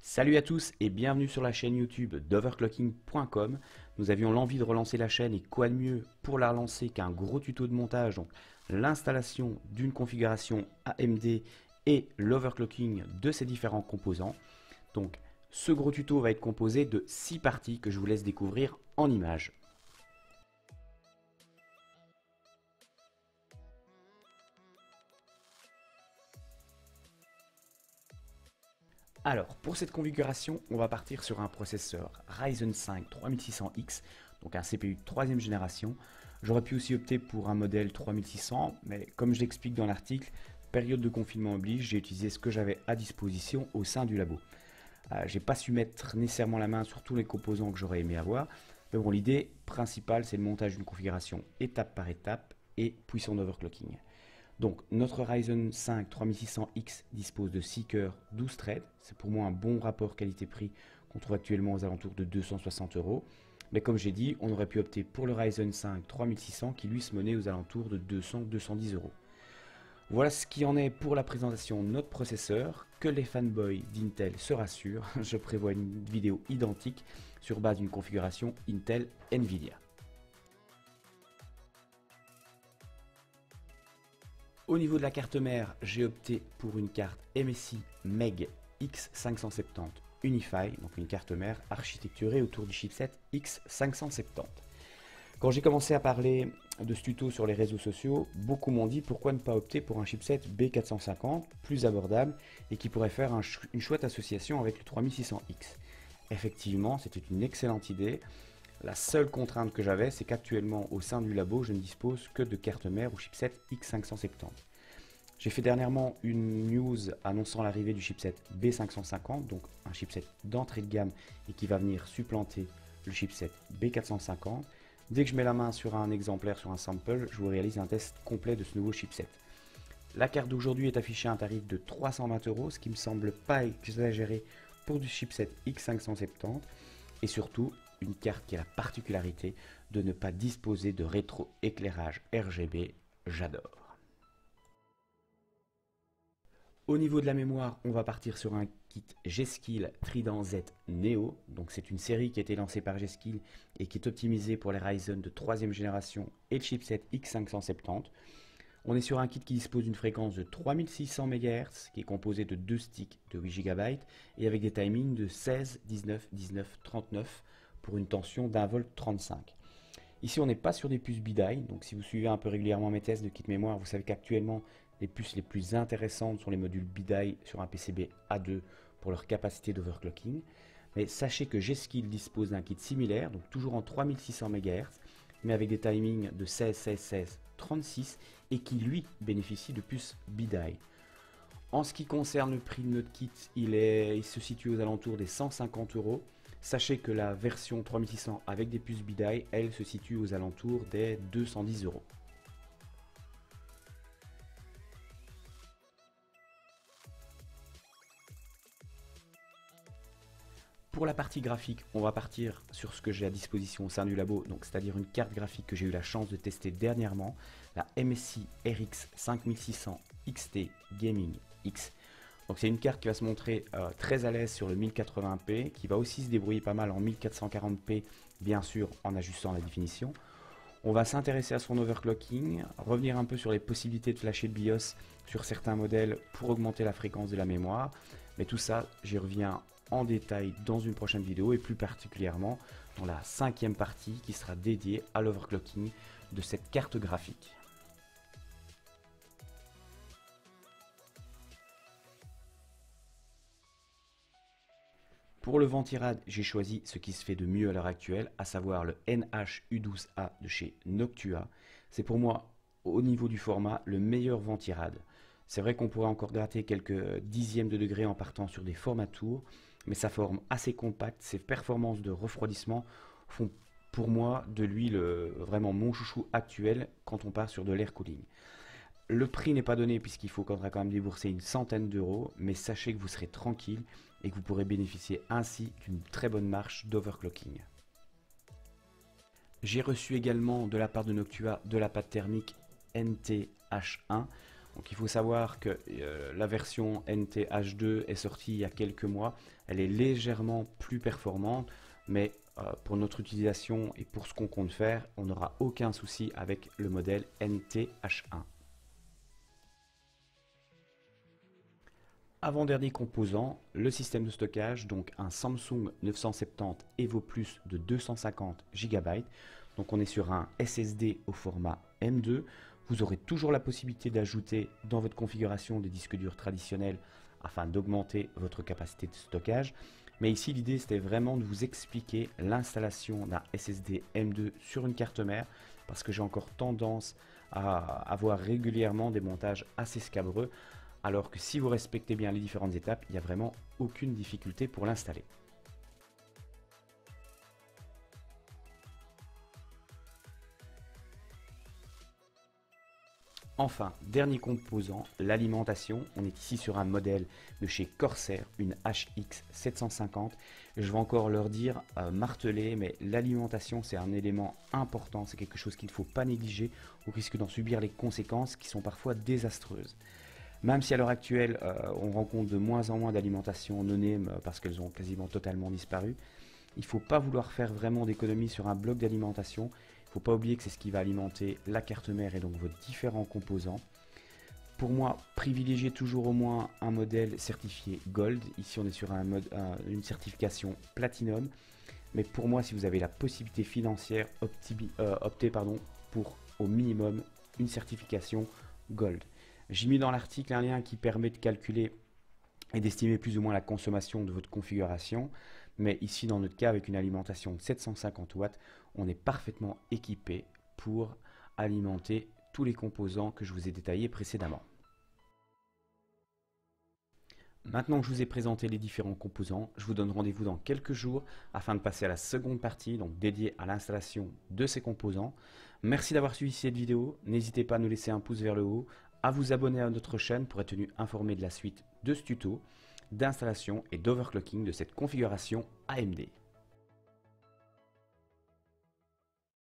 Salut à tous et bienvenue sur la chaîne YouTube d'overclocking.com. Nous avions l'envie de relancer la chaîne et quoi de mieux pour la relancer qu'un gros tuto de montage, donc l'installation d'une configuration AMD et l'overclocking de ses différents composants. Donc ce gros tuto va être composé de 6 parties que je vous laisse découvrir en images. Alors, pour cette configuration, on va partir sur un processeur Ryzen 5 3600X, donc un CPU de 3ème génération. J'aurais pu aussi opter pour un modèle 3600, mais comme je l'explique dans l'article, période de confinement oblige, j'ai utilisé ce que j'avais à disposition au sein du labo. J'ai pas su mettre nécessairement la main sur tous les composants que j'aurais aimé avoir, mais bon, l'idée principale, c'est le montage d'une configuration étape par étape et puissant d'overclocking. Donc notre Ryzen 5 3600X dispose de 6 cœurs, 12 threads. C'est pour moi un bon rapport qualité-prix qu'on trouve actuellement aux alentours de 260 €. Mais comme j'ai dit, on aurait pu opter pour le Ryzen 5 3600 qui lui se menait aux alentours de 200-210 €. Voilà ce qui en est pour la présentation de notre processeur. Que les fanboys d'Intel se rassurent, je prévois une vidéo identique sur base d'une configuration Intel Nvidia. Au niveau de la carte mère, j'ai opté pour une carte MSI MEG X570 Unify, donc une carte mère architecturée autour du chipset X570. Quand j'ai commencé à parler de ce tuto sur les réseaux sociaux, beaucoup m'ont dit pourquoi ne pas opter pour un chipset B450 plus abordable et qui pourrait faire une chouette association avec le 3600X. Effectivement, c'était une excellente idée. La seule contrainte que j'avais, c'est qu'actuellement au sein du labo, je ne dispose que de carte mère ou chipset X570. J'ai fait dernièrement une news annonçant l'arrivée du chipset B550, donc un chipset d'entrée de gamme et qui va venir supplanter le chipset B450. Dès que je mets la main sur un exemplaire, sur un sample, je vous réalise un test complet de ce nouveau chipset. La carte d'aujourd'hui est affichée à un tarif de 320 €, ce qui me semble pas exagéré pour du chipset X570 et surtout une carte qui a la particularité de ne pas disposer de rétroéclairage RGB, j'adore. Au niveau de la mémoire, on va partir sur un kit G-Skill Trident Z Neo. Donc c'est une série qui a été lancée par G-Skill et qui est optimisée pour les Ryzen de 3ème génération et le chipset X570. On est sur un kit qui dispose d'une fréquence de 3600 MHz, qui est composé de 2 sticks de 8 GB et avec des timings de 16, 19, 19, 39 pour une tension d'un volt 35. Ici, on n'est pas sur des puces BDI, donc si vous suivez un peu régulièrement mes tests de kit mémoire, vous savez qu'actuellement, les puces les plus intéressantes sont les modules BDI sur un PCB A2 pour leur capacité d'overclocking. Mais sachez que G-Skill dispose d'un kit similaire, donc toujours en 3600 MHz, mais avec des timings de 16, 16, 16, 36 et qui lui bénéficie de puces BDI. En ce qui concerne le prix de notre kit, il se situe aux alentours des 150 €. Sachez que la version 3600 avec des puces BDI, elle se situe aux alentours des 210 €. Pour la partie graphique, on va partir sur ce que j'ai à disposition au sein du labo, donc c'est-à-dire une carte graphique que j'ai eu la chance de tester dernièrement, la MSI RX 5600 XT Gaming X. Donc c'est une carte qui va se montrer très à l'aise sur le 1080p, qui va aussi se débrouiller pas mal en 1440p, bien sûr en ajustant la définition. On va s'intéresser à son overclocking, revenir un peu sur les possibilités de flasher le BIOS sur certains modèles pour augmenter la fréquence de la mémoire. Mais tout ça, j'y reviens en détail dans une prochaine vidéo et plus particulièrement dans la 5e partie qui sera dédiée à l'overclocking de cette carte graphique. Pour le ventirad, j'ai choisi ce qui se fait de mieux à l'heure actuelle, à savoir le NH-U12A de chez Noctua. C'est pour moi, au niveau du format, le meilleur ventirad. C'est vrai qu'on pourrait encore gratter quelques dixièmes de degré en partant sur des formats tours, mais sa forme assez compacte, ses performances de refroidissement font pour moi de lui vraiment mon chouchou actuel quand on part sur de l'air cooling. Le prix n'est pas donné puisqu'il faudra quand même débourser une centaine d'euros, mais sachez que vous serez tranquille et que vous pourrez bénéficier ainsi d'une très bonne marche d'overclocking. J'ai reçu également de la part de Noctua de la pâte thermique NTH1. Donc il faut savoir que la version NT-H2 est sortie il y a quelques mois. Elle est légèrement plus performante, mais pour notre utilisation et pour ce qu'on compte faire, on n'aura aucun souci avec le modèle NT-H1. Avant-dernier composant, le système de stockage, donc un Samsung 970 Evo Plus de 250 GB. Donc on est sur un SSD au format M2. Vous aurez toujours la possibilité d'ajouter dans votre configuration des disques durs traditionnels afin d'augmenter votre capacité de stockage. Mais ici, l'idée, c'était vraiment de vous expliquer l'installation d'un SSD M2 sur une carte mère parce que j'ai encore tendance à avoir régulièrement des montages assez scabreux, alors que si vous respectez bien les différentes étapes, il n'y a vraiment aucune difficulté pour l'installer. Enfin, dernier composant, l'alimentation. On est ici sur un modèle de chez Corsair, une HX 750. Je vais encore leur dire, marteler, mais l'alimentation c'est un élément important, c'est quelque chose qu'il ne faut pas négliger au risque d'en subir les conséquences qui sont parfois désastreuses. Même si à l'heure actuelle, on rencontre de moins en moins d'alimentations anonymes parce qu'elles ont quasiment totalement disparu, il ne faut pas vouloir faire vraiment d'économie sur un bloc d'alimentation. Il ne faut pas oublier que c'est ce qui va alimenter la carte mère et donc vos différents composants. Pour moi, privilégiez toujours au moins un modèle certifié Gold. Ici, on est sur une certification Platinum. Mais pour moi, si vous avez la possibilité financière, optez pour au minimum une certification Gold. J'ai mis dans l'article un lien qui permet de calculer et d'estimer plus ou moins la consommation de votre configuration. Mais ici, dans notre cas, avec une alimentation de 750 watts, on est parfaitement équipé pour alimenter tous les composants que je vous ai détaillés précédemment. Maintenant que je vous ai présenté les différents composants, je vous donne rendez-vous dans quelques jours afin de passer à la seconde partie, donc dédiée à l'installation de ces composants. Merci d'avoir suivi cette vidéo. N'hésitez pas à nous laisser un pouce vers le haut, à vous abonner à notre chaîne pour être tenu informé de la suite de ce tuto, d'installation et d'overclocking de cette configuration AMD.